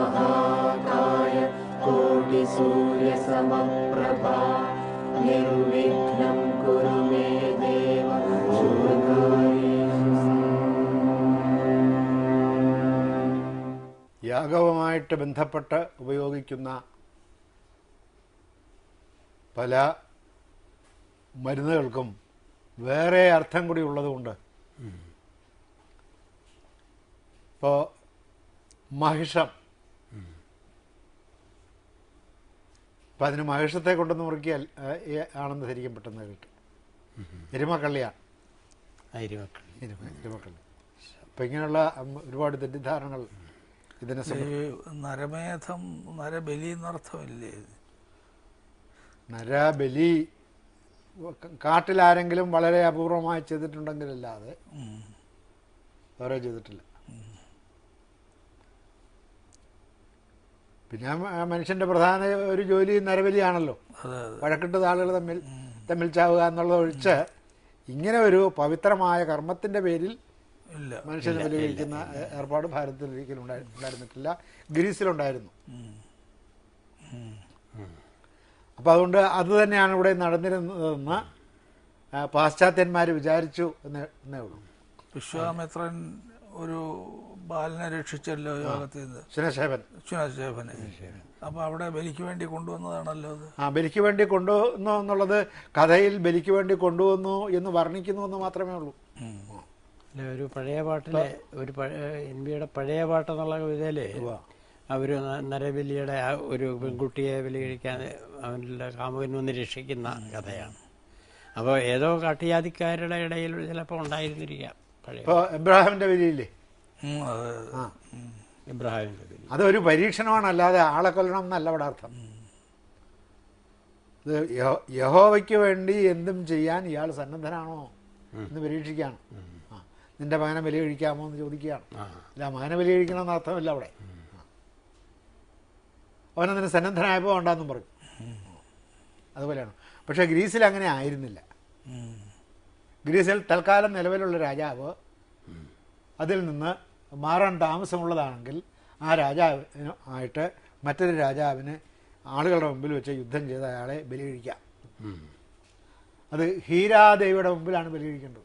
महाकाय कोटिसूर्यसमप्रभा निर्विघ्नं कुरु मे देव യാഗവുമായിട്ട് ബന്ധപ്പെട്ട് ഉപയോഗിക്കുന്ന പല മരുന്നുകൾക്കും വേറെ അർത്ഥം കൂടി ഉള്ളതുകൊണ്ട് ഇപ്പോൾ മഹിഷം, അപ്പം അതിന് മഹിഷത്തെ കൊണ്ടൊന്ന് മുറുക്കിയാൽ ആണെന്ന് ശരിക്കും പെട്ടെന്ന് കിട്ടും. എരുമക്കള്ളിയാണ്, എരുമക്കള്ളി. അപ്പം ഇങ്ങനെയുള്ള ഒരുപാട് തെറ്റിദ്ധാരണകൾ ഇതിനെ നരമേധം, നരബലി എന്നർത്ഥമില്ലേ? നരബലി കാട്ടിലാരെങ്കിലും വളരെ അപൂർവമായി ചെയ്തിട്ടുണ്ടെങ്കിലല്ലാതെ വേറെ ചെയ്തിട്ടില്ല. പിന്നെ മനുഷ്യന്റെ പ്രധാന ഒരു ജോലി നരബലിയാണല്ലോ. വഴക്കിട്ടത് ആളുകൾ തമ്മിൽ ചാവുക എന്നുള്ളത് ഒഴിച്ച് ഇങ്ങനെ ഒരു പവിത്രമായ കർമ്മത്തിന്റെ പേരിൽ മനുഷ്യനെ ബലി കഴിക്കുന്ന ഏർപ്പാട് ഭാരതത്തിൽ ഒരിക്കലും ഉണ്ടായിരുന്നിട്ടില്ല. ഗ്രീസിലുണ്ടായിരുന്നു. അപ്പം അതുകൊണ്ട് അത് തന്നെയാണ് ഇവിടെ നടന്നിരുന്നതെന്ന് പാശ്ചാത്യന്മാർ വിചാരിച്ചു എന്നേ ഉള്ളൂ. വിശ്വാമിത്രൻ ഒരു ബാലനെ രക്ഷിച്ചല്ലോ യോഗത്തിൽ നിന്ന്, ശുനശേഭനെ. അപ്പൊ അവിടെ ബലിക്ക് വേണ്ടി കൊണ്ടുവന്നതാണല്ലോ അത്. ബലിക്ക് വേണ്ടി കൊണ്ടുവന്നു എന്നുള്ളത് കഥയിൽ ബലിക്ക് വേണ്ടി കൊണ്ടുവന്നു എന്ന് വർണ്ണിക്കുന്നു എന്ന് മാത്രമേ ഉള്ളൂ. ഒരു പഴയ പാട്ടിലെ എൻബിയുടെ പഴയ പാട്ടെന്നുള്ള കവിതയില് അവര് നരബലിയുടെ ഒരു പെൺകുട്ടിയെ ബലി കഴിക്കാൻ അവൻ്റെ കാമുകൻ വന്ന് രക്ഷിക്കുന്ന കഥയാണ്. അപ്പോൾ ഏതോ കാട്ടുജാതിക്കാരുടെ ഇടയിൽ ചിലപ്പോൾ ഉണ്ടായിരുന്നിരിക്കാം. എബ്രാഹിമിന്റെ ബലിയില്ലേ, ഇബ്രാഹിമിന്റെ ബലി അതൊരു പരീക്ഷണമാണ്, അല്ലാതെ ആളെ കൊല്ലണം എന്നല്ല അവിടെ അർത്ഥം. ഇത് യഹോവയ്ക്ക് വേണ്ടി എന്തും ചെയ്യാൻ ഇയാൾ സന്നദ്ധനാണോ എന്ന് പരീക്ഷിക്കുകയാണ്. നിന്റെ മകനെ ബലി കഴിക്കാമോ എന്ന് ചോദിക്കുകയാണ്. ഇല്ല, മകനെ ബലി കഴിക്കണമെന്ന് അർത്ഥമില്ല അവിടെ. അവനതിന് സന്നദ്ധനായപ്പോൾ വേണ്ടെന്നും പറഞ്ഞു. അതുപോലെയാണ്. പക്ഷേ ഗ്രീസിൽ അങ്ങനെ ആയിരുന്നില്ല. ഗ്രീസിൽ തൽക്കാലം നിലവിലുള്ള രാജാവ് അതിൽ നിന്ന് മാറാൻ താമസമുള്ളതാണെങ്കിൽ ആ രാജാവിന് ആയിട്ട് മറ്റൊരു രാജാവിന് ആളുകളുടെ മുമ്പിൽ വെച്ച് യുദ്ധം ചെയ്ത് അയാളെ ബലി കഴിക്കാം. അത് ഹീരാദേവിയുടെ മുമ്പിലാണ് ബലി കഴിക്കേണ്ടത്.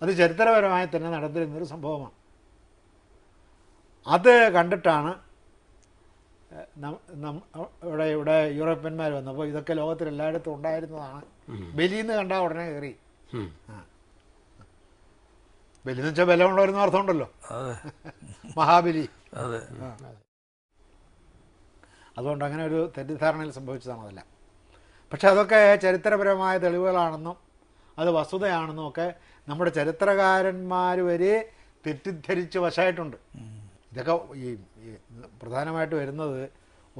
അത് ചരിത്രപരമായി തന്നെ നടന്നിരുന്നൊരു സംഭവമാണ്. അത് കണ്ടിട്ടാണ് ഇവിടെ യൂറോപ്യന്മാർ വന്നപ്പോൾ ഇതൊക്കെ ലോകത്തിൽ എല്ലായിടത്തും ഉണ്ടായിരുന്നതാണ്. ബലിന്ന് കണ്ടാൽ ഉടനെ കയറി. ബലി എന്ന് വെച്ചാൽ ബലമുള്ളവരെന്ന് അർത്ഥമുണ്ടല്ലോ, മഹാബലി. അതുകൊണ്ട് അങ്ങനെ ഒരു തെറ്റിദ്ധാരണയിൽ സംഭവിച്ചതാണ് അതെല്ലാം. പക്ഷെ അതൊക്കെ ചരിത്രപരമായ തെളിവുകളാണെന്നും അത് വസ്തുതയാണെന്നും ഒക്കെ നമ്മുടെ ചരിത്രകാരന്മാർ വരെ തെറ്റിദ്ധരിച്ച് വശമായിട്ടുണ്ട്. ഇതൊക്കെ ഈ പ്രധാനമായിട്ട് വരുന്നത്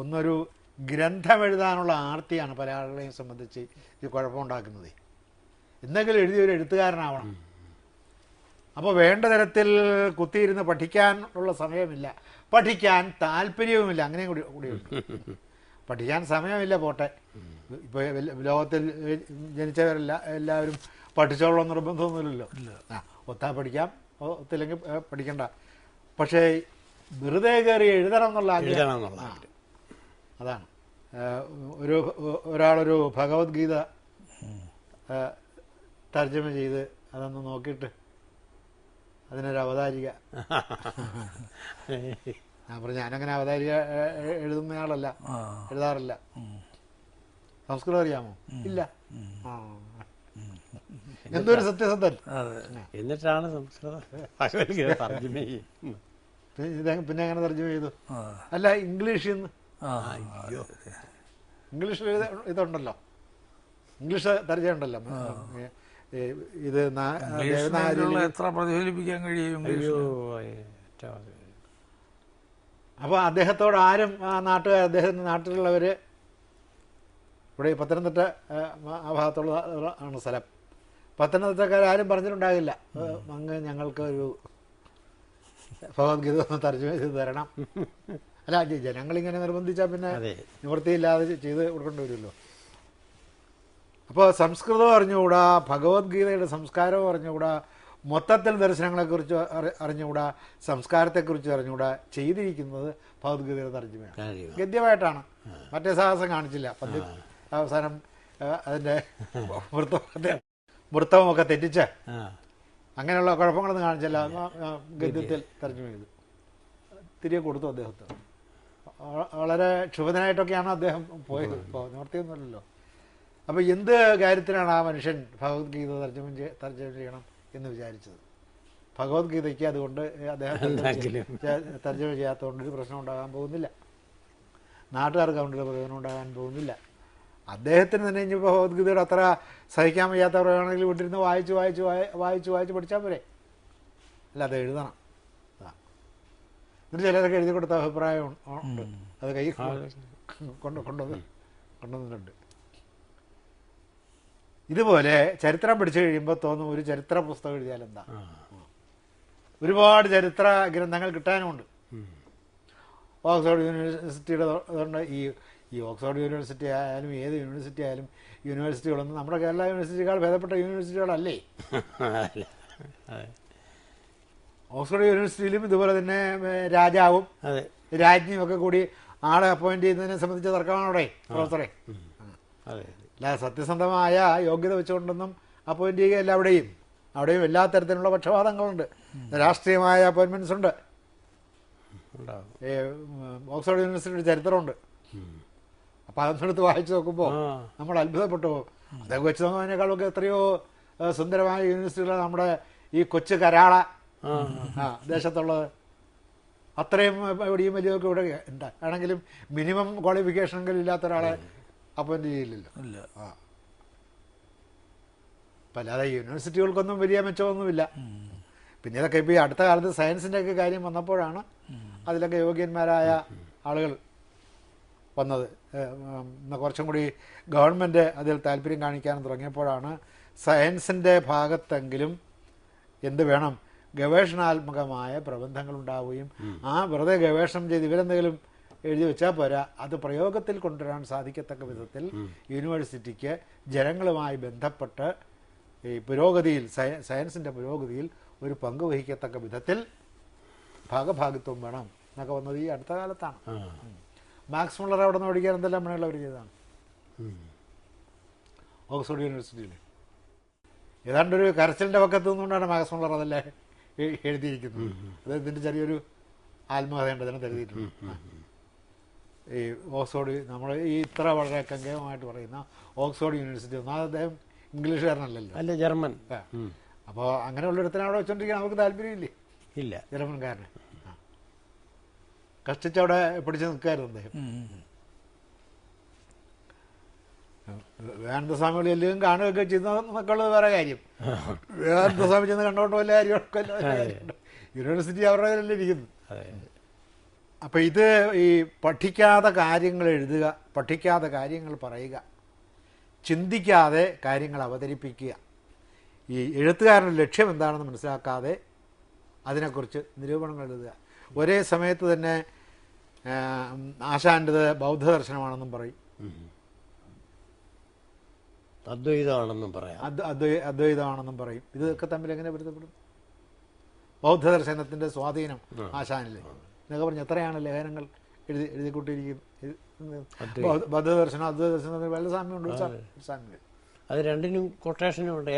ഒന്നൊരു ഗ്രന്ഥം എഴുതാനുള്ള ആർത്തിയാണ് പല ആളുകളെയും സംബന്ധിച്ച് ഇത് കുഴപ്പമുണ്ടാക്കുന്നത്. എന്തെങ്കിലും എഴുതിയൊരു എഴുത്തുകാരനാവണം. അപ്പോൾ വേണ്ട തരത്തിൽ കുത്തിയിരുന്ന് പഠിക്കാൻ ഉള്ള സമയമില്ല, പഠിക്കാൻ താല്പര്യവുമില്ല. അങ്ങനെയും കൂടിയുണ്ട്. പഠിക്കാൻ സമയമില്ല പോട്ടെ. ഇപ്പോൾ ലോകത്തിൽ എല്ലാവരും പഠിച്ചോളാം നിർബന്ധമൊന്നുമില്ലല്ലോ. ഒത്താ പഠിക്കാം, ഒത്തില്ലെങ്കിൽ പഠിക്കണ്ട. പക്ഷേ വെറുതെ കയറി എഴുതണം എന്നുള്ള അതാണ്. ഒരാളൊരു ഭഗവത്ഗീത തർജ്ജമ ചെയ്ത് അതൊന്ന് നോക്കിയിട്ട് അതിനൊരു അവതാരിക അപ്പോൾ ഞാനങ്ങനെ അവതാരിക എഴുതുന്നയാളല്ല, എഴുതാറില്ല. സംസ്കൃതം അറിയാമോ? ഇല്ല. എന്തൊരു സത്യസന്ധൻ. എന്നിട്ടാണ് സംസ്കൃതം പിന്നെ എങ്ങനെ തർജ്ജമ ചെയ്തു? അല്ല, ഇംഗ്ലീഷിൽ നിന്ന്. ഇംഗ്ലീഷിൽ ഇതുണ്ടല്ലോ, ഇംഗ്ലീഷ് തർജ്ജമ ഉണ്ടല്ലോ. ഇത് എത്ര പ്രതിഫലിപ്പിക്കാൻ കഴിയും. അപ്പോൾ അദ്ദേഹത്തോട് ആരും അദ്ദേഹത്തിൻ്റെ നാട്ടിലുള്ളവർ, ഇവിടെ പത്തനംതിട്ട ആ ഭാഗത്തുള്ള ആണ് സ്ഥലം, പത്തനംതിട്ടക്കാരും പറഞ്ഞിട്ടുണ്ടാകില്ല അങ്ങ് ഞങ്ങൾക്ക് ഒരു ഭഗവത്ഗീത ഒന്ന് തർജ്ജമ ചെയ്ത് തരണം. അല്ല, ജനങ്ങളിങ്ങനെ നിർബന്ധിച്ചാൽ പിന്നെ നിവൃത്തിയില്ലാതെ ചെയ്ത് കൊടുക്കേണ്ടി വരുമല്ലോ. അപ്പോൾ സംസ്കൃതം അറിഞ്ഞുകൂടാ, ഭഗവത്ഗീതയുടെ സംസ്കാരം അറിഞ്ഞുകൂടാ, മൊത്തത്തിൽ ദർശനങ്ങളെക്കുറിച്ച് അറിഞ്ഞുകൂടാ, സംസ്കാരത്തെക്കുറിച്ച് അറിഞ്ഞുകൂടാ, ചെയ്തിരിക്കുന്നത് ഭഗവത്ഗീതയുടെ തർജ്ജമയാണ്. ഗദ്യമായിട്ടാണ്, മറ്റേ സാഹസം കാണിച്ചില്ല. പദ്യം അവസാനം അതിൻ്റെ വൃത്തമൊക്കെ തെറ്റിച്ച് അങ്ങനെയുള്ള കുഴപ്പങ്ങളൊന്നും കാണിച്ചില്ല. ഗദ്യത്തിൽ തർജ്ജമ ചെയ്തു തിരികെ കൊടുത്തു അദ്ദേഹത്തിന്. വളരെ ക്ഷുഭിതനായിട്ടൊക്കെയാണ് അദ്ദേഹം പോയത്. ഇപ്പോൾ നിവർത്തിയൊന്നുമില്ലല്ലോ. അപ്പോൾ എന്ത് കാര്യത്തിനാണ് ആ മനുഷ്യൻ ഭഗവത്ഗീത തർജ്ജമ ചെയ്യണം എന്ന് വിചാരിച്ചത്? ഭഗവത്ഗീതയ്ക്ക് അതുകൊണ്ട് അദ്ദേഹം തർജ്ജമ ചെയ്യാത്തതുകൊണ്ട് ഒരു പ്രശ്നം ഉണ്ടാകാൻ പോകുന്നില്ല, നാട്ടുകാർക്ക് അതുകൊണ്ട് പ്രയോജനം ഉണ്ടാകാൻ പോകുന്നില്ല. അദ്ദേഹത്തിന് തന്നെ ഇനിയിപ്പോൾ ഭഗവത്ഗീതയുടെ അത്ര സഹിക്കാൻ വയ്യാത്തവരാണെങ്കിൽ വീട്ടിലിരുന്ന് വായിച്ച് പഠിച്ചാൽ പോരെ, അല്ല അത് എഴുതണം. എന്നിട്ട് ചിലരൊക്കെ എഴുതി കൊടുത്ത അഭിപ്രായം ഉണ്ട്, അത് കൈ കൊണ്ടുവന്നിട്ടുണ്ട്. ഇതുപോലെ ചരിത്രം പഠിച്ചു കഴിയുമ്പോൾ തോന്നും ഒരു ചരിത്ര പുസ്തകം എഴുതിയാൽ എന്താ. ഒരുപാട് ചരിത്ര ഗ്രന്ഥങ്ങൾ കിട്ടാനുമുണ്ട്. ഓക്സ്ഫോർഡ് യൂണിവേഴ്സിറ്റിയുടെ അതുകൊണ്ട് ഈ ഓക്സ്ഫോർഡ് യൂണിവേഴ്സിറ്റി ആയാലും ഏത് യൂണിവേഴ്സിറ്റി ആയാലും യൂണിവേഴ്സിറ്റികളൊന്നും നമ്മുടെ കേരള യൂണിവേഴ്സിറ്റിയേക്കാൾ ഭേദപ്പെട്ട യൂണിവേഴ്സിറ്റികളല്ലേ. ഓക്സ്ഫോർഡ് യൂണിവേഴ്സിറ്റിയിലും ഇതുപോലെ തന്നെ രാജാവും രാജ്ഞിയും ഒക്കെ കൂടി ആളെ അപ്പോയിന്റ് ചെയ്യുന്നതിനെ സംബന്ധിച്ച തർക്കമാണ് അവിടെ പ്രൊഫസറെ. അല്ല, സത്യസന്ധമായ യോഗ്യത വെച്ചുകൊണ്ടൊന്നും അപ്പോയിന്റ് ചെയ്യുകയല്ല. അവിടെയും എല്ലാ തരത്തിലുള്ള പക്ഷപാതങ്ങളുണ്ട്, രാഷ്ട്രീയമായ അപ്പോയിൻമെന്റ്സ് ഉണ്ട്. ഓക്സ്ഫോർഡ് യൂണിവേഴ്സിറ്റിയുടെ ചരിത്രമുണ്ട്. അപ്പം അതൊന്നെടുത്ത് വായിച്ചു നോക്കുമ്പോൾ നമ്മൾ അത്ഭുതപ്പെട്ടു പോകും. അതൊക്കെ വെച്ച് നോക്കുന്നതിനേക്കാളൊക്കെ എത്രയോ സുന്ദരമായ യൂണിവേഴ്സിറ്റികളാണ് നമ്മുടെ ഈ കൊച്ചു കരാള ദേശത്തുള്ളത്. അത്രയും എവിടെയും വലിയൊക്കെ ഇവിടെ എന്താ ആണെങ്കിലും മിനിമം ക്വാളിഫിക്കേഷനെങ്കിലും ഇല്ലാത്ത ഒരാളെ അപ്പോയിന്റ് ചെയ്യില്ലല്ലോ. അപ്പം അല്ലാതെ യൂണിവേഴ്സിറ്റികൾക്കൊന്നും വലിയ മെച്ചമൊന്നുമില്ല. പിന്നെ ഇതൊക്കെ ഇപ്പോൾ ഈ അടുത്ത കാലത്ത് സയൻസിൻ്റെയൊക്കെ കാര്യം വന്നപ്പോഴാണ് അതിലൊക്കെ യോഗ്യന്മാരായ ആളുകൾ വന്നത്. കുറച്ചും കൂടി ഗവൺമെൻറ് അതിൽ താല്പര്യം കാണിക്കാനും തുടങ്ങിയപ്പോഴാണ് സയൻസിൻ്റെ ഭാഗത്തെങ്കിലും എന്ത് വേണം, ഗവേഷണാത്മകമായ പ്രബന്ധങ്ങളുണ്ടാവുകയും ആ വെറുതെ ഗവേഷണം ചെയ്ത് ഇവരെന്തെങ്കിലും എഴുതി വെച്ചാൽ പോരാ, അത് പ്രയോഗത്തിൽ കൊണ്ടുവരാൻ സാധിക്കത്തക്ക വിധത്തിൽ യൂണിവേഴ്സിറ്റിക്ക് ജനങ്ങളുമായി ബന്ധപ്പെട്ട് ഈ പുരോഗതിയിൽ സയൻസിൻ്റെ പുരോഗതിയിൽ ഒരു പങ്ക് വഹിക്കത്തക്ക വിധത്തിൽ ഭാഗഭാഗിത്വം വേണം എന്നൊക്കെ വന്നത് ഈ അടുത്ത കാലത്താണ്. മാക്സ് മുള്ളർ അവിടെ നിന്ന് പഠിക്കാൻ എന്തെല്ലാം പണികൾ അവർ ചെയ്തതാണ് ഓക്സ്ഫോർഡ് യൂണിവേഴ്സിറ്റിയിൽ. ഏതാണ്ടൊരു കരച്ചിലിൻ്റെ പക്കത്ത് നിന്നുകൊണ്ടാണ് മാക്സ് മുള്ളർ അതെല്ലാം എഴുതിയിരിക്കുന്നത്. അത് ഇതിൻ്റെ ചെറിയൊരു ആത്മകഥയുണ്ട് അതിനെ എഴുതിയിട്ടുണ്ട്. ഈ ഓക്സ്ഫോർഡ് നമ്മൾ ഈ ഇത്ര വളരെ കങ്കേയമായിട്ട് പറയുന്ന ഓക്സ്ഫോർഡ് യൂണിവേഴ്സിറ്റി ഒന്നാമത് അദ്ദേഹം ഇംഗ്ലീഷുകാരനല്ലല്ലോ, അല്ല ജർമ്മൻ. അപ്പോൾ അങ്ങനെയുള്ളിടത്തിന് അവിടെ വെച്ചോണ്ടിരിക്കാൻ നമുക്ക് താല്പര്യമില്ലേ? ഇല്ല, ജർമ്മൻകാരന് കഷ്ടിച്ചവിടെ പിടിച്ച് നിൽക്കായിരുന്നു അദ്ദേഹം. വേദാന്തസ്വാമികൾ എല്ലാം കാണുകയൊക്കെ ചെയ്യുന്നതൊക്കെ ഉള്ളത് വേറെ കാര്യം. വേദാന്തസ്വാമി ചെന്ന് കണ്ടോണ്ട് വല്ല കാര്യമൊക്കെ യൂണിവേഴ്സിറ്റി അവരുടെ കയ്യിലല്ലേ ഇരിക്കുന്നു. അപ്പം ഇത് ഈ പഠിക്കാതെ കാര്യങ്ങൾ എഴുതുക, പഠിക്കാതെ കാര്യങ്ങൾ പറയുക, ചിന്തിക്കാതെ കാര്യങ്ങൾ അവതരിപ്പിക്കുക, ഈ എഴുത്തുകാരൻ്റെ ലക്ഷ്യം എന്താണെന്ന് മനസ്സിലാക്കാതെ അതിനെക്കുറിച്ച് നിരൂപണങ്ങൾ എഴുതുക. ഒരേ സമയത്ത് തന്നെ ആശാൻ്റെത് ബൗദ്ധദർശനമാണെന്നും പറയും, അദ്വൈതമാണെന്നും പറയാം, അദ്വൈതമാണെന്നും പറയും. ഇതൊക്കെ തമ്മിൽ എങ്ങനെ പൊരുത്തപ്പെടും? ബൗദ്ധദർശനത്തിൻ്റെ സ്വാധീനം ആശാനിൽ എന്നൊക്കെ പറഞ്ഞ് എത്രയാണ് ലേഖനങ്ങൾ എഴുതിക്കൂട്ടിയിരിക്കുന്നത്. ബൗദ്ധദർശനം അദ്വൈതദർശനം വളരെ സാമ്യമുണ്ട്. സാമ്യം അത് രണ്ടിനും കൊട്ടേഷനും ഉണ്ട്.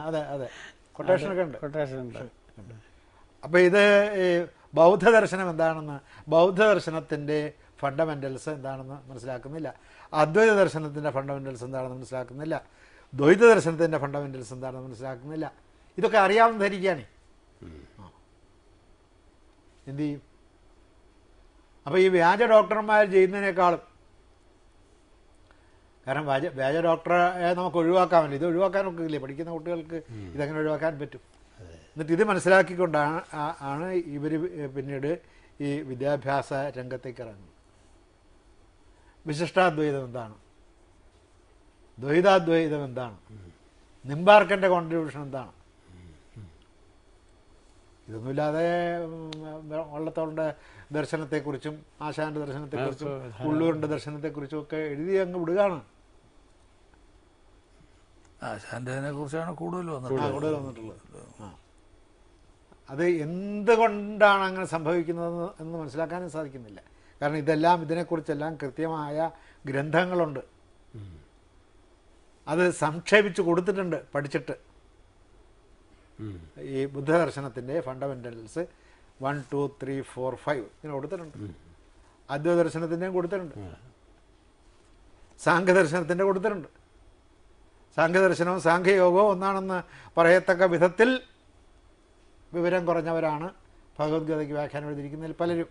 അതെ അതെ, കൊട്ടേഷനൊക്കെ ഉണ്ട്. കൊട്ടേഷൻ ഉണ്ട്. അപ്പോൾ ഇത് ബൗദ്ധദർശനം എന്താണെന്ന്, ബൗദ്ധദർശനത്തിൻ്റെ ഫണ്ടമെൻ്റൽസ് എന്താണെന്ന് മനസ്സിലാക്കുന്നില്ല, അദ്വൈത ദർശനത്തിൻ്റെ ഫണ്ടമെൻ്റൽസ് എന്താണെന്ന് മനസ്സിലാക്കുന്നില്ല, ദ്വൈത ദർശനത്തിൻ്റെ ഫണ്ടമെൻ്റൽസ് എന്താണെന്ന് മനസ്സിലാക്കുന്നില്ല. ഇതൊക്കെ അറിയാമെന്ന് ധരിക്കുകയാണ്. എന്തു ചെയ്യും? അപ്പോൾ ഈ വ്യാജ ഡോക്ടർമാർ ചെയ്യുന്നതിനേക്കാളും, കാരണം വ്യാജ ഡോക്ടറെ നമുക്ക് ഒഴിവാക്കാമല്ലോ, ഇത് ഒഴിവാക്കാൻ ഒക്കില്ലേ? പഠിക്കുന്ന കുട്ടികൾക്ക് ഇതെങ്ങനെ ഒഴിവാക്കാൻ പറ്റും? എന്നിട്ട് ഇത് മനസ്സിലാക്കിക്കൊണ്ടാണ് ഇവർ പിന്നീട് ഈ വിദ്യാഭ്യാസ രംഗത്തേക്ക് ഇറങ്ങുന്നത്. വിശിഷ്ടാദ്വൈതം എന്താണ്, ദ്വൈതാദ്വൈതം എന്താണ്, നിംബാർക്കൻ്റെ കോൺട്രിബ്യൂഷൻ എന്താണ്, ഇതൊന്നുമില്ലാതെ വള്ളത്തോളിൻ്റെ ദർശനത്തെക്കുറിച്ചും ആശാന്റെ ദർശനത്തെക്കുറിച്ചും ഉള്ളൂരിൻ്റെ ദർശനത്തെക്കുറിച്ചും ഒക്കെ എഴുതി അങ്ങ് വിടുകയാണ്. ആശാന്റെ കുറിച്ചാണ് കൂടുതൽ കൂടുതൽ വന്നിട്ടുള്ളത്. അത് എന്തുകൊണ്ടാണ് അങ്ങനെ സംഭവിക്കുന്നത് എന്ന് മനസ്സിലാക്കാനും സാധിക്കുന്നില്ല. കാരണം ഇതെല്ലാം ഇതിനെക്കുറിച്ചെല്ലാം കൃത്യമായ ഗ്രന്ഥങ്ങളുണ്ട്. അത് സംക്ഷേപിച്ച് കൊടുത്തിട്ടുണ്ട് പഠിച്ചിട്ട്. ഈ ബുദ്ധദർശനത്തിൻ്റെ ഫണ്ടമെൻ്റൽസ് 1, 2, 3, 4, 5 ഇങ്ങനെ കൊടുത്തിട്ടുണ്ട്. അദ്വൈതദർശനത്തിൻ്റെയും കൊടുത്തിട്ടുണ്ട്, സാഖ്യദർശനത്തിൻ്റെ കൊടുത്തിട്ടുണ്ട്. സാഖ്യദർശനവും സാഖ്യയോഗവും ഒന്നാണെന്ന് പറയത്തക്ക വിധത്തിൽ വിവരം കുറഞ്ഞവരാണ് ഭഗവത്ഗീതയ്ക്ക് വ്യാഖ്യാനം എഴുതിയിരിക്കുന്നതിൽ പലരും.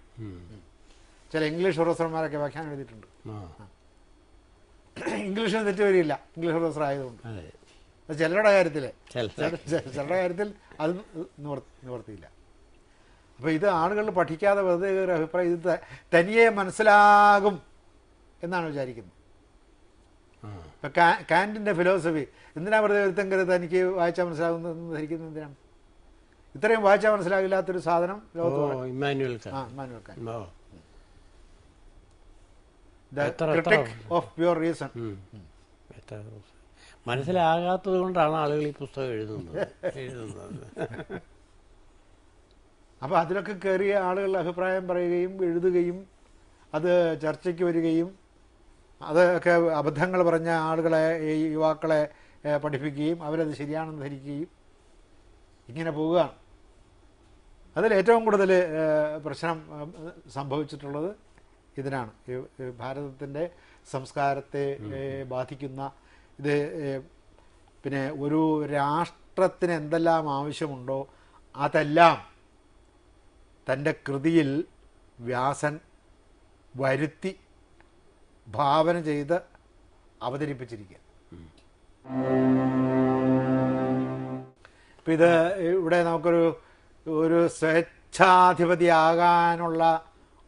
ചില ഇംഗ്ലീഷ് പ്രൊഫസർമാരൊക്കെ വ്യാഖ്യാനം എഴുതിയിട്ടുണ്ട്. ഇംഗ്ലീഷിന് തെറ്റ് വരില്ല, ഇംഗ്ലീഷ് പ്രൊഫസർ ആയതുകൊണ്ട്. ചിലരുടെ കാര്യത്തിൽ അത് നിവർത്തിയില്ല. അപ്പോൾ ഇത് ആളുകൾ പഠിക്കാതെ വെറുതെ ഒരു അഭിപ്രായം, ഇത് തനിയെ മനസ്സിലാകും എന്നാണ് വിചാരിക്കുന്നത്. ഇപ്പം കാന്റിൻ്റെ ഫിലോസഫി എന്തിനാ വെറുതെ ഒരുത്തം കരുത് തനിക്ക് വായിച്ചാൽ മനസ്സിലാകുന്നതെന്ന് ധരിക്കുന്നത് എന്തിനാണ്? ഇത്രയും വായിച്ചാൽ മനസ്സിലാകില്ലാത്തൊരു സാധനം ലോകത്ത് Immanuel Kant, the critique of pure reason. മനസ്സിലാകാത്തത് കൊണ്ടാണ് ആളുകൾ ഈ പുസ്തകം എഴുതുന്നത്. അപ്പോൾ അതിലൊക്കെ കയറിയ ആളുകൾ അഭിപ്രായം പറയുകയും എഴുതുകയും അത് ചർച്ചയ്ക്ക് വരികയും അതൊക്കെ അബദ്ധങ്ങൾ പറഞ്ഞ ആളുകളെ, ഈ യുവാക്കളെ പഠിപ്പിക്കുകയും അവരത് ശരിയാണെന്ന് ധരിക്കുകയും ഇങ്ങനെ പോവുകയാണ്. അതിലേറ്റവും കൂടുതൽ പ്രശ്നം സംഭവിച്ചിട്ടുള്ളത് ഇതിനാണ്. ഭാരതത്തിൻ്റെ സംസ്കാരത്തെ ബാധിക്കുന്ന ഇത്. പിന്നെ ഒരു രാഷ്ട്രത്തിന് എന്തെല്ലാം ആവശ്യമുണ്ടോ അതെല്ലാം തൻ്റെ കൃതിയിൽ വ്യാസൻ വരുത്തി ഭാവന ചെയ്ത് അവതരിപ്പിച്ചിരിക്കുക. ഇപ്പം ഇത് ഇവിടെ നമുക്കൊരു സ്വേച്ഛാധിപതിയാകാനുള്ള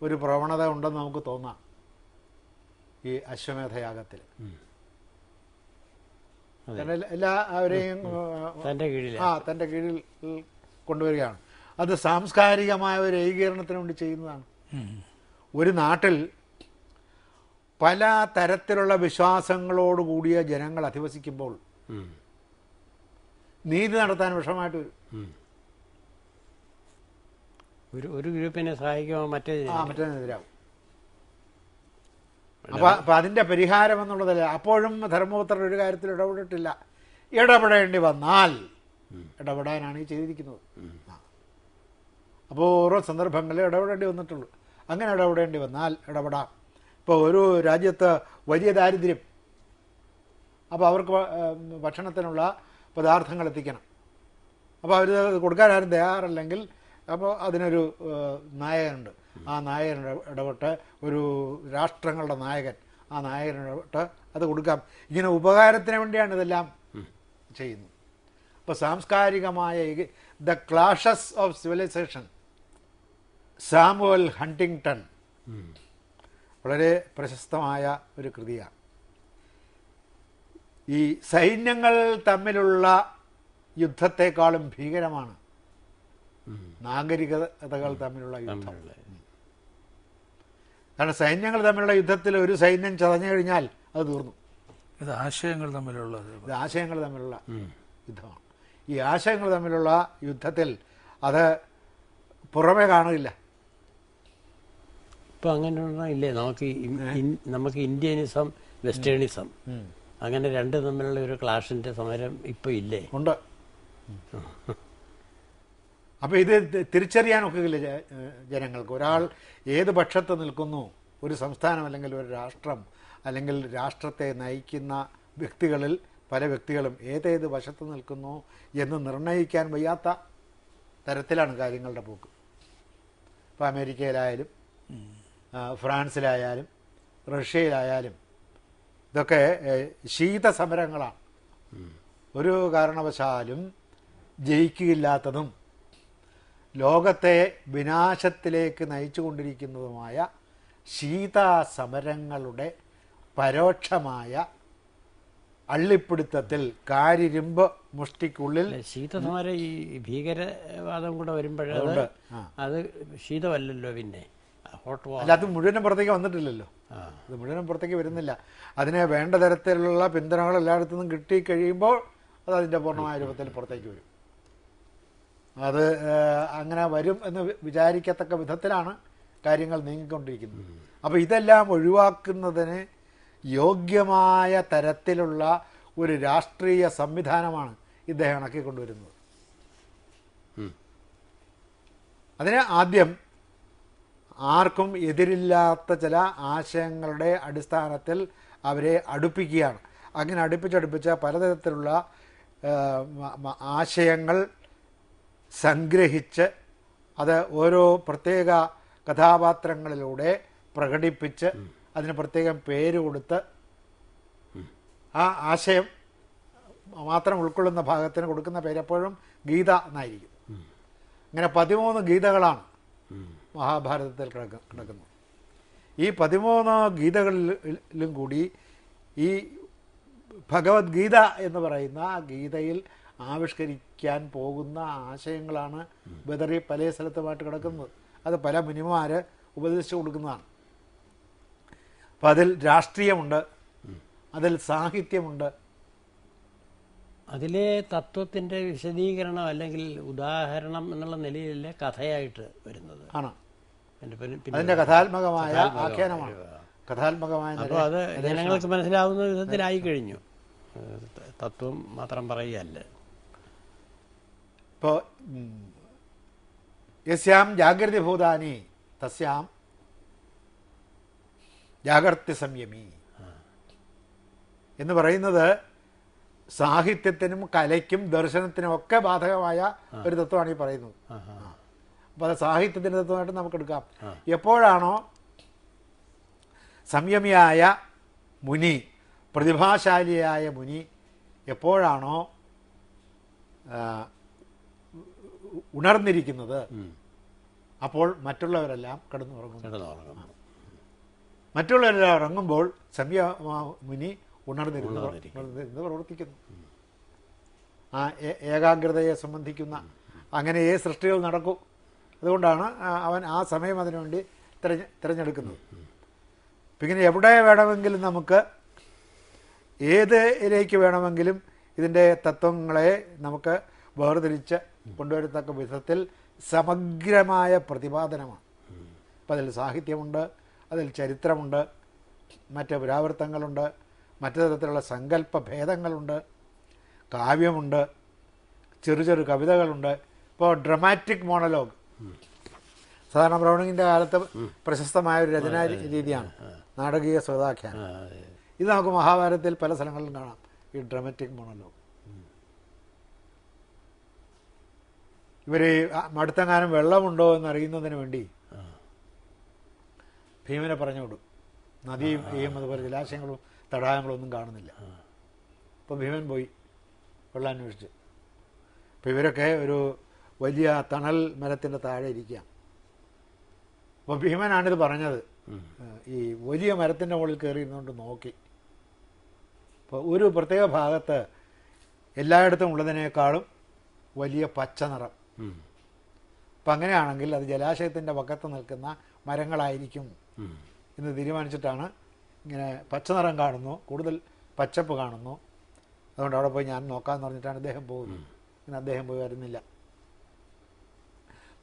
ഒരു പ്രവണത ഉണ്ടെന്ന് നമുക്ക് തോന്നാം ഈ അശ്വമേധയാഗത്തിൽ. എല്ലാവരെയും തൻ്റെ കീഴിൽ കൊണ്ടുവരികയാണ്. അത് സാംസ്കാരികമായ ഒരു ഏകീകരണത്തിന് വേണ്ടി ചെയ്യുന്നതാണ്. ഒരു നാട്ടിൽ പല തരത്തിലുള്ള വിശ്വാസങ്ങളോടുകൂടിയ ജനങ്ങൾ അധിവസിക്കുമ്പോൾ നീതി നടത്താൻ വിഷമമായിട്ട് വരും. ഒരു ഗ്രൂപ്പിനെ സഹായിക്കുമ്പോൾ മറ്റേതിനെതിരാവും. അപ്പം അതിൻ്റെ പരിഹാരം എന്നുള്ളതല്ല. അപ്പോഴും ധർമ്മപുത്രർ ഒരു കാര്യത്തിൽ ഇടപെട്ടിട്ടില്ല. ഇടപെടേണ്ടി വന്നാൽ ഇടപെടാനാണ് ഈ ചെയ്തിരിക്കുന്നത്. അപ്പോൾ ഓരോ സന്ദർഭങ്ങളിൽ ഇടപെടേണ്ടി വന്നിട്ടുള്ളൂ. അങ്ങനെ ഇടപെടേണ്ടി വന്നാൽ ഇടപെടാം. ഇപ്പോൾ ഒരു രാജ്യത്ത് വലിയ ദാരിദ്ര്യം, അപ്പോൾ അവർക്ക് ഭക്ഷണത്തിനുള്ള പദാർത്ഥങ്ങൾ എത്തിക്കണം. അപ്പോൾ അവർ കൊടുക്കാൻ ആരും തയ്യാറല്ലെങ്കിൽ അപ്പോൾ അതിനൊരു നായകനുണ്ട്. ആ നായകൻ ഇടപെട്ട്, ഒരു രാഷ്ട്രങ്ങളുടെ നായകൻ, ആ നായകൻ ഇടപെട്ട് അത് കൊടുക്കാം. ഇങ്ങനെ ഉപകാരത്തിന് വേണ്ടിയാണ് ഇതെല്ലാം ചെയ്യുന്നത്. അപ്പോൾ സാംസ്കാരികമായ the clashes of civilization, Samuel Huntington വളരെ പ്രശസ്തമായ ഒരു കൃതിയാണ്. ഈ സൈന്യങ്ങൾ തമ്മിലുള്ള യുദ്ധത്തെക്കാളും ഭീകരമാണ് നാഗരികതകൾ തമ്മിലുള്ള യുദ്ധം. കാരണം സൈന്യങ്ങൾ തമ്മിലുള്ള യുദ്ധത്തിൽ ഒരു സൈന്യം ചതഞ്ഞു കഴിഞ്ഞാൽ അത് തീർന്നു. ഇത് ആശയങ്ങൾ തമ്മിലുള്ള യുദ്ധമാണ്. ഈ ആശയങ്ങൾ തമ്മിലുള്ള യുദ്ധത്തിൽ അത് പുറമെ കാണില്ല. ഇപ്പം അങ്ങനെ ഇല്ലേ? നമുക്ക് ഇന്ത്യനിസം, വെസ്റ്റേണിസം, അങ്ങനെ രണ്ട് തമ്മിലുള്ള ഒരു ക്ലാഷിന്റെ സമരം ഇപ്പൊ ഇല്ലേ? ഉണ്ട്. അപ്പോൾ ഇത് തിരിച്ചറിയാനൊക്കില്ല ജനങ്ങൾക്ക്. ഒരാൾ ഏത് പക്ഷത്ത് നിൽക്കുന്നു, ഒരു സംസ്ഥാനം അല്ലെങ്കിൽ ഒരു രാഷ്ട്രം അല്ലെങ്കിൽ രാഷ്ട്രത്തെ നയിക്കുന്ന വ്യക്തികളിൽ പല വ്യക്തികളും ഏതേത് വശത്ത് നിൽക്കുന്നു എന്ന് നിർണ്ണയിക്കാൻ വയ്യാത്ത തരത്തിലാണ് കാര്യങ്ങളുടെ പോക്ക്. ഇപ്പോൾ അമേരിക്കയിലായാലും ഫ്രാൻസിലായാലും റഷ്യയിലായാലും ഇതൊക്കെ ശീതസമരങ്ങളാണ്. ഒരു കാരണവശാലും ജയിക്കില്ലാത്തതും ലോകത്തെ വിനാശത്തിലേക്ക് നയിച്ചുകൊണ്ടിരിക്കുന്നതുമായ ശീതസമരങ്ങളുടെ പരോക്ഷമായ അള്ളിപ്പിടുത്തത്തിൽ കാരിരുമ്പ് മുഷ്ടിക്കുള്ളിൽ ശീതസമരം ഈ ഭീകരവാദം കൂടെ വരുമ്പോഴത് അത് ശീതമല്ലല്ലോ, പിന്നെ അല്ല, അത് മുഴുവനും പുറത്തേക്ക് വന്നിട്ടില്ലല്ലോ. അത് മുഴുവനും പുറത്തേക്ക് വരുന്നില്ല. അതിന് വേണ്ട തരത്തിലുള്ള പിന്തുണകൾ എല്ലായിടത്തു നിന്നും കിട്ടിക്കഴിയുമ്പോൾ അത് അതിൻ്റെ പൂർണ്ണമായ രൂപത്തിൽ പുറത്തേക്ക് വരും. അത് അങ്ങനെ വരും എന്ന് വിചാരിക്കത്തക്ക വിധത്തിലാണ് കാര്യങ്ങൾ നീങ്ങിക്കൊണ്ടിരിക്കുന്നത്. അപ്പോൾ ഇതെല്ലാം ഒഴിവാക്കുന്നതിന് യോഗ്യമായ തരത്തിലുള്ള ഒരു രാഷ്ട്രീയ സംവിധാനമാണ് ഇദ്ദേഹം ഇണക്കിക്കൊണ്ടുവരുന്നത്. അതിന് ആദ്യം ആർക്കും എതിരില്ലാത്ത ചില ആശയങ്ങളുടെ അടിസ്ഥാനത്തിൽ അവരെ അടുപ്പിക്കുകയാണ്. അങ്ങനെ അടുപ്പിച്ചടുപ്പിച്ച പലതരത്തിലുള്ള ആശയങ്ങൾ സംഗ്രഹിച്ച് അത് ഓരോ പ്രത്യേക കഥാപാത്രങ്ങളിലൂടെ പ്രകടിപ്പിച്ച് അതിന് പ്രത്യേകം പേര് കൊടുത്ത് ആ ആശയം മാത്രം ഉൾക്കൊള്ളുന്ന ഭാഗത്തിന് കൊടുക്കുന്ന പേര് എപ്പോഴും ഗീത എന്നായിരിക്കും. അങ്ങനെ 13 ഗീതകളാണ് മഹാഭാരതത്തിൽ കിടക്കുന്നത്. ഈ 13 ഗീതകളിലും കൂടി ഈ ഭഗവത്ഗീത എന്ന് പറയുന്ന ഗീതയിൽ ആവിഷ്കരിക്കാൻ പോകുന്ന ആശയങ്ങളാണ് ബദറി പല സ്ഥലത്തുമായിട്ട് കിടക്കുന്നത്. അത് പല മുനിമാർ ഉപദേശിച്ചു കൊടുക്കുന്നതാണ്. അപ്പം അതിൽ രാഷ്ട്രീയമുണ്ട്, അതിൽ സാഹിത്യമുണ്ട്, അതിലെ തത്വത്തിൻ്റെ വിശദീകരണം അല്ലെങ്കിൽ ഉദാഹരണം എന്നുള്ള നിലയിലെ കഥയായിട്ട് വരുന്നത് ആണ്. അതിൻ്റെ കഥാത്മകമായ ആഖ്യാനമാണ്, കഥാത്മകമായ. അപ്പോൾ അത് ജനങ്ങൾക്ക് മനസ്സിലാവുന്ന വിധത്തിലായി കഴിഞ്ഞു, തത്വം മാത്രം പറയുകയല്ല. ഇപ്പോൾ യസ്യാം ജാഗ്രതി ഭൂതാനി തസ്യാം ജാഗർത്തി സംയമി എന്ന് പറയുന്നത് സാഹിത്യത്തിനും കലയ്ക്കും ദർശനത്തിനും ഒക്കെ ബാധകമായ ഒരു തത്വമാണ് ഈ പറയുന്നത്. അപ്പോൾ അത് സാഹിത്യത്തിൻ്റെ തത്വമായിട്ട് നമുക്ക് എടുക്കാം. എപ്പോഴാണോ സംയമിയായ മുനി, പ്രതിഭാശാലിയായ മുനി എപ്പോഴാണോ ഉണർന്നിരിക്കുന്നത്, അപ്പോൾ മറ്റുള്ളവരെല്ലാം കിടന്നുറങ്ങുന്നു. മറ്റുള്ളവരെല്ലാം ഉറങ്ങുമ്പോൾ മുനി ഉണർന്നിരുന്ന് പ്രവർത്തിക്കുന്നു. ആ ഏകാഗ്രതയെ സംബന്ധിക്കുന്ന അങ്ങനെ സൃഷ്ടികൾ നടക്കും. അതുകൊണ്ടാണ് അവൻ ആ സമയം അതിനുവേണ്ടി തിരഞ്ഞെടുക്കുന്നത്. അപ്പം ഇങ്ങനെ എവിടെ വേണമെങ്കിലും നമുക്ക് ഏതിലേക്ക് വേണമെങ്കിലും ഇതിൻ്റെ തത്വങ്ങളെ നമുക്ക് വേർതിരിച്ച് കൊണ്ടുവരത്തക്ക വിധത്തിൽ സമഗ്രമായ പ്രതിപാദനമാണ്. അപ്പം അതിൽ സാഹിത്യമുണ്ട്, അതിൽ ചരിത്രമുണ്ട്, മറ്റ് പുരാവൃത്തങ്ങളുണ്ട്, മറ്റു തരത്തിലുള്ള സങ്കല്പ ഭേദങ്ങളുണ്ട്, കാവ്യമുണ്ട്, ചെറു ചെറു കവിതകളുണ്ട്. ഇപ്പോൾ ഡ്രമാറ്റിക് മോണലോഗ് സാധാരണ ബ്രൗണിങ്ങിൻ്റെ കാലത്ത് പ്രശസ്തമായ ഒരു രചനാ രീതിയാണ് നാടകീയ സ്വതാഖ്യാനം. ഇത് നമുക്ക് മഹാഭാരതത്തിൽ പല സ്ഥലങ്ങളിലും കാണാം, ഈ ഡ്രമാറ്റിക് മോണലോഗ്. ഇവർ മടുത്തെങ്ങാനും വെള്ളമുണ്ടോ എന്നറിയുന്നതിന് വേണ്ടി ഭീമനെ പറഞ്ഞു വിടും. നദിയും അതുപോലെ ജലാശയങ്ങളും തടാകങ്ങളും ഒന്നും കാണുന്നില്ല. അപ്പോൾ ഭീമൻ പോയി വെള്ളം അന്വേഷിച്ച്. അപ്പോൾ ഇവരൊക്കെ ഒരു വലിയ തണൽ മരത്തിൻ്റെ താഴെ ഇരിക്കുക. അപ്പോൾ ഭീമനാണിത് പറഞ്ഞത്. ഈ വലിയ മരത്തിൻ്റെ മുകളിൽ കയറി ഇരുന്നുകൊണ്ട് നോക്കി. അപ്പോൾ ഒരു പ്രത്യേക ഭാഗത്ത് എല്ലായിടത്തും ഉള്ളതിനേക്കാളും വലിയ പച്ച നിറം. അപ്പം അങ്ങനെയാണെങ്കിൽ അത് ജലാശയത്തിൻ്റെ പക്കത്ത് നിൽക്കുന്ന മരങ്ങളായിരിക്കും എന്ന് തീരുമാനിച്ചിട്ടാണ് ഇങ്ങനെ പച്ച നിറം കാണുന്നു, കൂടുതൽ പച്ചപ്പ് കാണുന്നു, അതുകൊണ്ട് അവിടെ പോയി ഞാൻ നോക്കാമെന്ന് പറഞ്ഞിട്ടാണ് അദ്ദേഹം പോകുന്നത്. പിന്നെ അദ്ദേഹം പോയി വരുന്നില്ല.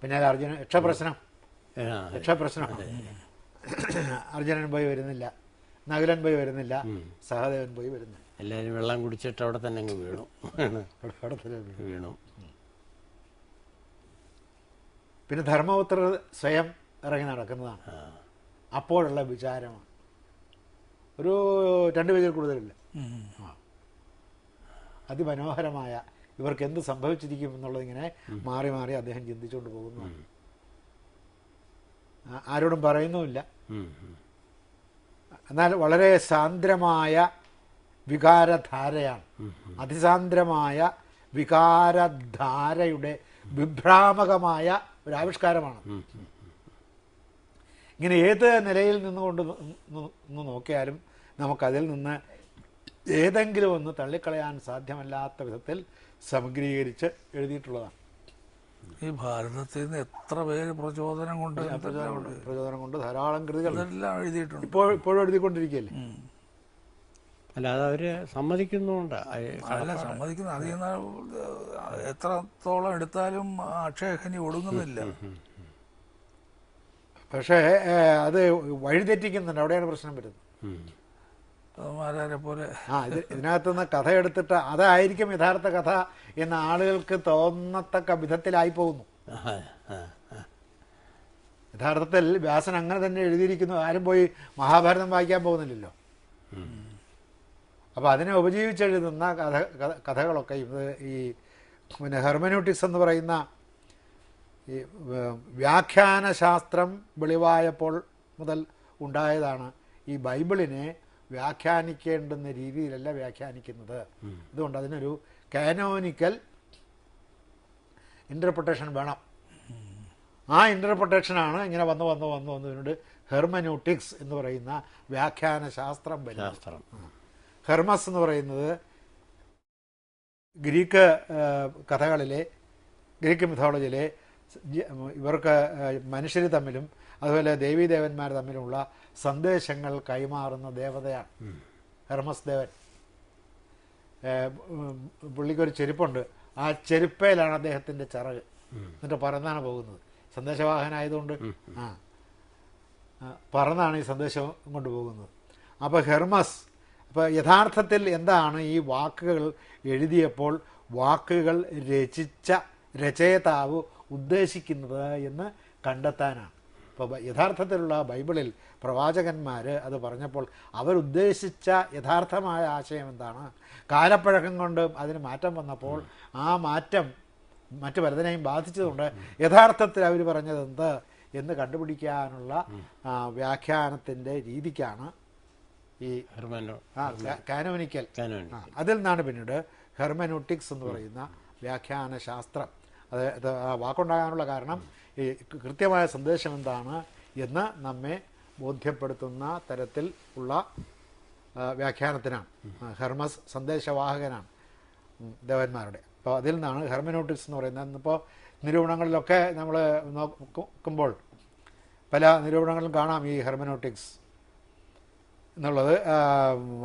പിന്നെ അത് അർജുനൻ രക്ഷാപ്രശ്നം അർജുനൻ പോയി വരുന്നില്ല, നകുലൻ പോയി വരുന്നില്ല, സഹദേവൻ പോയി വരുന്നില്ല. എല്ലാവരും വെള്ളം കുടിച്ചിട്ട് അവിടെ തന്നെ അങ്ങ് വീണു. പിന്നെ ധർമ്മപുത്രർ സ്വയം ഇറങ്ങി നടക്കുന്നതാണ്. അപ്പോഴുള്ള വിചാരമാണ്. ഒരു 2 പേജിൽ കൂടുതലില്ല. അതിമനോഹരമായ ഇവർക്ക് എന്ത് സംഭവിച്ചിരിക്കും എന്നുള്ളതിങ്ങനെ മാറി മാറി അദ്ദേഹം ചിന്തിച്ചുകൊണ്ട് പോകുന്നു. ആരോടും പറയുന്നുമില്ല. എന്നാൽ വളരെ സാന്ദ്രമായ വികാരധാരയാണ്. അതിസാന്ദ്രമായ വികാരധാരയുടെ വിഭ്രാമകമായ ഒരാവിഷ്കാരമാണ്. ഇങ്ങനെ ഏത് നിലയിൽ നിന്നുകൊണ്ട് നോക്കിയാലും നമുക്കതിൽ നിന്ന് ഏതെങ്കിലും ഒന്ന് തള്ളിക്കളയാൻ സാധ്യമല്ലാത്ത വിധത്തിൽ സമഗ്രീകരിച്ച് എഴുതിയിട്ടുള്ളതാണ്. ഈ ഭാരതത്തിൽ നിന്ന് എത്ര പേര് പ്രചോദനം കൊണ്ട് ധാരാളം കൃതികൾ എഴുതിയിട്ടുണ്ട്. ഇപ്പോഴും എഴുതിക്കൊണ്ടിരിക്കുകയല്ലേ. അല്ല അത് അവര് സമ്മതിക്കുന്നുണ്ട്. അല്ല സമ്മതിക്കുന്നത് അതിൽ നിന്ന് എത്രത്തോളം എടുത്താലും അക്ഷയഖനി ഒടുങ്ങുന്നില്ല. പക്ഷേ അത് വഴിതെറ്റിക്കുന്നുണ്ട്, അവിടെയാണ് പ്രശ്നം വരുന്നത്. മാരാരെ പോലെ ഇതിനകത്തുനിന്ന് കഥ എടുത്തിട്ട് അതായിരിക്കും യഥാർത്ഥ കഥ എന്ന ആളുകൾക്ക് തോന്നത്തക്ക വിധത്തിലായി പോകുന്നു. യഥാർത്ഥത്തിൽ വ്യാസൻ അങ്ങനെ തന്നെ എഴുതിയിരിക്കുന്നു. ആരും പോയി മഹാഭാരതം വായിക്കാൻ പോകുന്നില്ലല്ലോ. അപ്പോൾ അതിനെ ഉപജീവിച്ചെഴുതുന്ന കഥകളൊക്കെ ഇത് ഈ പിന്നെ ഹെർമനൂട്ടിക്സ് എന്ന് പറയുന്ന ഈ വ്യാഖ്യാനശാസ്ത്രം വെളിവായപ്പോൾ മുതൽ ഉണ്ടായതാണ്. ഈ ബൈബിളിനെ വ്യാഖ്യാനിക്കേണ്ടുന്ന രീതിയിലല്ല വ്യാഖ്യാനിക്കുന്നത്. അതുകൊണ്ട് അതിനൊരു കാനോനിക്കൽ ഇൻ്റർപ്രിട്ടേഷൻ വേണം. ആ ഇൻ്റർപ്രിട്ടേഷനാണ് ഇങ്ങനെ വന്നുകൊണ്ട് ഹെർമനൂട്ടിക്സ് എന്ന് പറയുന്ന വ്യാഖ്യാന ശാസ്ത്രം വരുന്നത്. ഹെർമസ് എന്ന് പറയുന്നത് ഗ്രീക്ക് കഥകളിലെ, ഗ്രീക്ക് മിഥോളജിയിലെ ഇവർക്ക് മനുഷ്യർ തമ്മിലും അതുപോലെ ദേവീദേവന്മാർ തമ്മിലുള്ള സന്ദേശങ്ങൾ കൈമാറുന്ന ദേവതയാണ് ഹെർമസ് ദേവൻ. പുള്ളിക്കൊരു ചെരുപ്പുണ്ട്, ആ ചെരുപ്പയിലാണ് അദ്ദേഹത്തിൻ്റെ ചിറക്. എന്നിട്ട് പറന്നാണ് പോകുന്നത്. സന്ദേശവാഹനായതുകൊണ്ട് പറന്നാണ് ഈ സന്ദേശം കൊണ്ടുപോകുന്നത്. അപ്പോൾ ഹെർമസ്, അപ്പോൾ യഥാർത്ഥത്തിൽ എന്താണ് ഈ വാക്കുകൾ എഴുതിയപ്പോൾ വാക്കുകൾ രചിച്ച രചയിതാവ് ഉദ്ദേശിക്കുന്നത് എന്ന് കണ്ടെത്താനാണ്. ഇപ്പോൾ യഥാർത്ഥത്തിലുള്ള ബൈബിളിൽ പ്രവാചകന്മാർ അത് പറഞ്ഞപ്പോൾ അവരുദ്ദേശിച്ച യഥാർത്ഥമായ ആശയം എന്താണ്, കാലപ്പഴക്കം കൊണ്ട് അതിന് മാറ്റം വന്നപ്പോൾ ആ മാറ്റം മറ്റു പലതിനെയും ബാധിച്ചതുകൊണ്ട് യഥാർത്ഥത്തിൽ അവർ പറഞ്ഞത് എന്ത് എന്ന് കണ്ടുപിടിക്കാനുള്ള വ്യാഖ്യാനത്തിൻ്റെ രീതിക്കാണ് ഈ കാനോനിക്കൽ. അതിൽ നിന്നാണ് പിന്നീട് ഹെർമനൂട്ടിക്സ് എന്ന് പറയുന്ന വ്യാഖ്യാന ശാസ്ത്രം. അത് ആ വാക്കുണ്ടാകാനുള്ള കാരണം ഈ കൃത്യമായ സന്ദേശം എന്താണ് എന്ന് നമ്മെ ബോധ്യപ്പെടുത്തുന്ന തരത്തിൽ ഉള്ള വ്യാഖ്യാനത്തിനാണ്. ഹെർമസ് സന്ദേശവാഹകനാണ് ദേവന്മാരുടെ. അപ്പോൾ അതിൽ നിന്നാണ് ഹെർമനൂട്ടിക്സ് എന്ന് പറയുന്നത്. ഇന്നിപ്പോൾ നിരൂപണങ്ങളിലൊക്കെ നമ്മൾ നോക്കുമ്പോൾ പല നിരൂപണങ്ങളിലും കാണാം ഈ ഹെർമനൂട്ടിക്സ് എന്നുള്ളത്.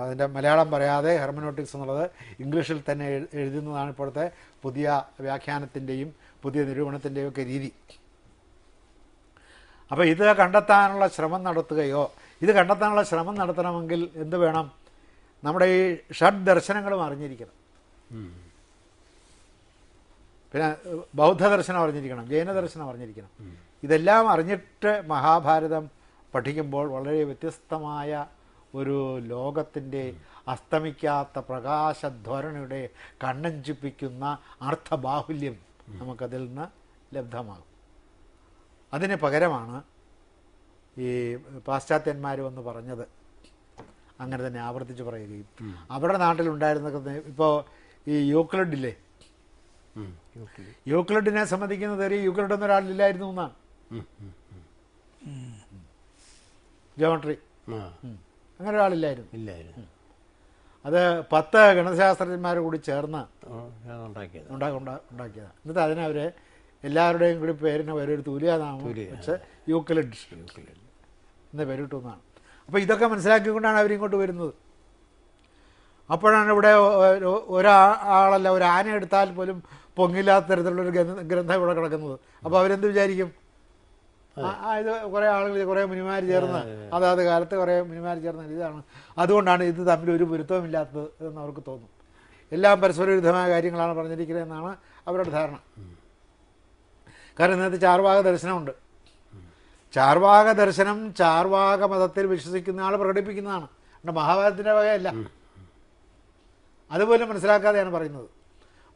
അതിൻ്റെ മലയാളം പറയാതെ ഹെർമനൂട്ടിക്സ് എന്നുള്ളത് ഇംഗ്ലീഷിൽ തന്നെ എഴുതുന്നതാണ് ഇപ്പോഴത്തെ പുതിയ വ്യാഖ്യാനത്തിൻ്റെയും പുതിയ നിരൂപണത്തിൻ്റെയും ഒക്കെ രീതി. അപ്പോൾ ഇത് കണ്ടെത്താനുള്ള ശ്രമം നടത്തുകയോ, ഇത് കണ്ടെത്താനുള്ള ശ്രമം നടത്തണമെങ്കിൽ എന്ത് വേണം? നമ്മുടെ ഈ ഷഡ് ദർശനങ്ങളും അറിഞ്ഞിരിക്കണം. പിന്നെ ബൗദ്ധ ദർശനം അറിഞ്ഞിരിക്കണം, ജൈന ദർശനം അറിഞ്ഞിരിക്കണം. ഇതെല്ലാം അറിഞ്ഞിട്ട് മഹാഭാരതം പഠിക്കുമ്പോൾ വളരെ വ്യത്യസ്തമായ ഒരു ലോകത്തിൻ്റെ അസ്തമിക്കാത്ത പ്രകാശധ്വരണിയുടെ കണ്ണഞ്ചിപ്പിക്കുന്ന അർത്ഥബാഹുല്യം നമുക്കതിൽ നിന്ന് ലബ്ധമാകും. അതിന് പകരമാണ് ഈ പാശ്ചാത്യന്മാർ വന്ന് പറഞ്ഞത് അങ്ങനെ തന്നെ ആവർത്തിച്ച് പറയുകയും അവരുടെ നാട്ടിലുണ്ടായിരുന്ന ഇപ്പോൾ ഈ യൂക്ലിഡില്ലേ, യൂക്ലിഡിനെ സംബന്ധിക്കുന്നത് ഒരു യൂക്ലിഡ് എന്നൊരാളില്ലായിരുന്നു എന്നാണ്. ജോമെട്രി അങ്ങനെ ഒരാളില്ലായിരുന്നു. അത് 10 ഗണിതശാസ്ത്രജ്ഞന്മാർ കൂടി ചേർന്ന് ഉണ്ടാക്കിയതാണ്. എന്നിട്ട് അതിനവർ എല്ലാവരുടെയും കൂടി പേരിന് ഒരു തുല്യനാമം വെച്ച് യൂക്ലിഡ് എന്ന പേരിട്ടു എന്നാണ്. അപ്പോൾ ഇതൊക്കെ മനസ്സിലാക്കിക്കൊണ്ടാണ് അവരിങ്ങോട്ട് വരുന്നത്. അപ്പോഴാണ് ഇവിടെ ഒരാളല്ല, ഒരു ആന എടുത്താൽ പോലും പൊങ്ങില്ലാത്ത തരത്തിലുള്ളൊരു ഗ്രന്ഥം ഇവിടെ കിടക്കുന്നത്. അപ്പോൾ അവരെന്ത് വിചാരിക്കും? ഇത് കുറേ ആളുകൾ, കുറേ മുനിമാർ ചേർന്ന് അതാത് കാലത്ത് കുറേ മുനിമാർ ചേർന്ന് ഇതാണ്. അതുകൊണ്ടാണ് ഇത് തമ്മിൽ ഒരു പൊരുത്തമില്ലാത്തത് എന്ന് അവർക്ക് തോന്നും. എല്ലാം പരസ്പര വിരുദ്ധമായ കാര്യങ്ങളാണ് പറഞ്ഞിരിക്കുന്നത് എന്നാണ് അവരുടെ ധാരണ. കാരണം ഇന്നത്തെ ചാർവാക ദർശനമുണ്ട്. ചാർവാക ദർശനം ചാർവാക മതത്തിൽ വിശ്വസിക്കുന്ന ആൾ പ്രകടിപ്പിക്കുന്നതാണ്, മഹാഭാരതത്തിൻ്റെ വകയല്ല. അതുപോലെ മനസ്സിലാക്കാതെയാണ് പറയുന്നത്.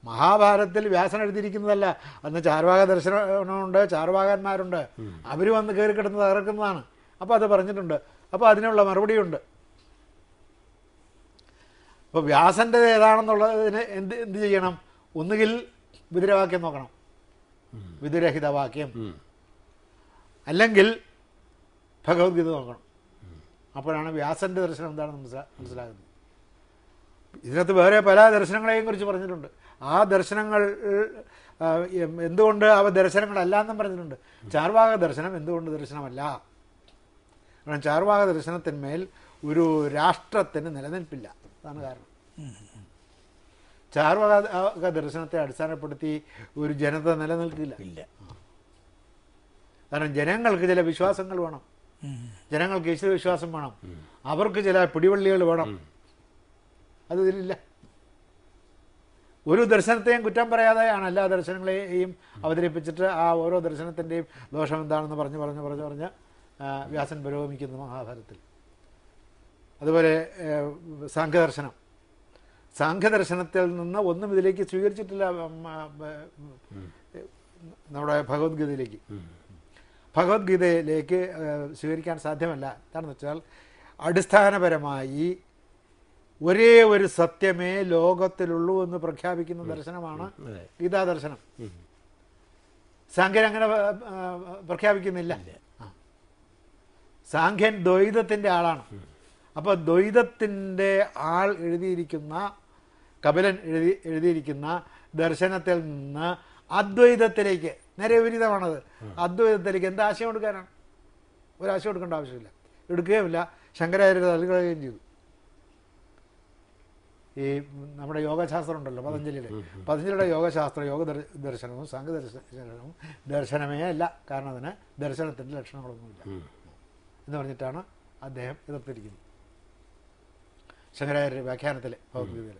മഹാഭാരതത്തിൽ വ്യാസൻ എഴുതിയിരിക്കുന്നതല്ല. അന്ന് ചാർവാക ദർശനമുണ്ട്, ചാർവാകന്മാരുണ്ട്, അവർ വന്ന് കയറി കിടന്ന് തകർക്കുന്നതാണ്. അപ്പോൾ അത് പറഞ്ഞിട്ടുണ്ട്. അപ്പോൾ അതിനുള്ള മറുപടിയുണ്ട്. അപ്പോൾ വ്യാസൻ്റെ ഏതാണെന്നുള്ളതിന് എന്ത് ചെയ്യണം? ഒന്നുകിൽ വിതുരവാക്യം നോക്കണം, വിതുരഹിതവാക്യം, അല്ലെങ്കിൽ ഭഗവത്ഗീത നോക്കണം. അപ്പോഴാണ് വ്യാസൻ്റെ ദർശനം എന്താണെന്ന് മനസ്സിലാകുന്നത്. ഇതിനകത്ത് വേറെ പല ദർശനങ്ങളെയും കുറിച്ച് പറഞ്ഞിട്ടുണ്ട്. ആ ദർശനങ്ങൾ എന്തുകൊണ്ട് അവ ദർശനങ്ങളല്ല എന്നും പറഞ്ഞിട്ടുണ്ട്. ചാർവാക ദർശനം എന്തുകൊണ്ട് ദർശനമല്ല? കാരണം ചാർവാക ദർശനത്തിന്മേൽ ഒരു രാഷ്ട്രത്തിന് നിലനിൽപ്പില്ല. അതാണ് കാരണം. ചാർവാക ദർശനത്തെ അടിസ്ഥാനപ്പെടുത്തി ഒരു ജനത നിലനിൽക്കില്ല. കാരണം ജനങ്ങൾക്ക് ചില വിശ്വാസങ്ങൾ വേണം, ജനങ്ങൾക്ക് ഈശ്വര വിശ്വാസം വേണം, അവർക്ക് ചില പിടിവള്ളികൾ വേണം. അത് ഇതിലില്ല. ഒരു ദർശനത്തെയും കുറ്റം പറയാതെയാണ് എല്ലാ ദർശനങ്ങളെയും അവതരിപ്പിച്ചിട്ട് ആ ഓരോ ദർശനത്തിൻ്റെയും ദോഷം എന്താണെന്ന് പറഞ്ഞ് വ്യാസൻ പുരോഗമിക്കുന്നു മഹാഭാരതത്തിൽ. അതുപോലെ സാഖ്യദർശനത്തിൽ നിന്ന് ഒന്നും ഇതിലേക്ക് സ്വീകരിച്ചിട്ടില്ല. നമ്മുടെ ഭഗവത്ഗീതയിലേക്ക് സ്വീകരിക്കാൻ സാധ്യമല്ല. എന്താണെന്ന് വെച്ചാൽ അടിസ്ഥാനപരമായി ഒരേ ഒരു സത്യമേ ലോകത്തിലുള്ളൂ എന്ന് പ്രഖ്യാപിക്കുന്ന ദർശനമാണ് ഗീതാദർശനം. സാഖ്യൻ അങ്ങനെ പ്രഖ്യാപിക്കുന്നില്ല. സാഖ്യൻ ദ്വൈതത്തിൻ്റെ ആളാണ്. അപ്പോൾ ദ്വൈതത്തിൻ്റെ ആൾ എഴുതിയിരിക്കുന്ന കപിലൻ എഴുതിയിരിക്കുന്ന ദർശനത്തിൽ നിന്ന് അദ്വൈതത്തിലേക്ക് നേരെ വിപരീതമാണത്. അദ്വൈതത്തിലേക്ക് എന്ത് ആശയം എടുക്കാനാണ്? ഒരാശയം എടുക്കേണ്ട ആവശ്യമില്ല, എടുക്കുകയുമില്ല. ശങ്കരാചാര്യ നൽകുകയും ചെയ്തു. ഈ നമ്മുടെ യോഗശാസ്ത്രം ഉണ്ടല്ലോ പതഞ്ജലിയുടെ യോഗശാസ്ത്രം, ദർശനവും സാഖ്യദർശനവും ദർശനമേ അല്ല. കാരണം അതിന് ദർശനത്തിൻ്റെ ലക്ഷണങ്ങളൊന്നുമില്ല എന്ന് പറഞ്ഞിട്ടാണ് അദ്ദേഹം എതിർത്തിരിക്കുന്നത് ശങ്കരാചാര്യ വ്യാഖ്യാനത്തിൽ ഭഗവത്ഗീതയിൽ.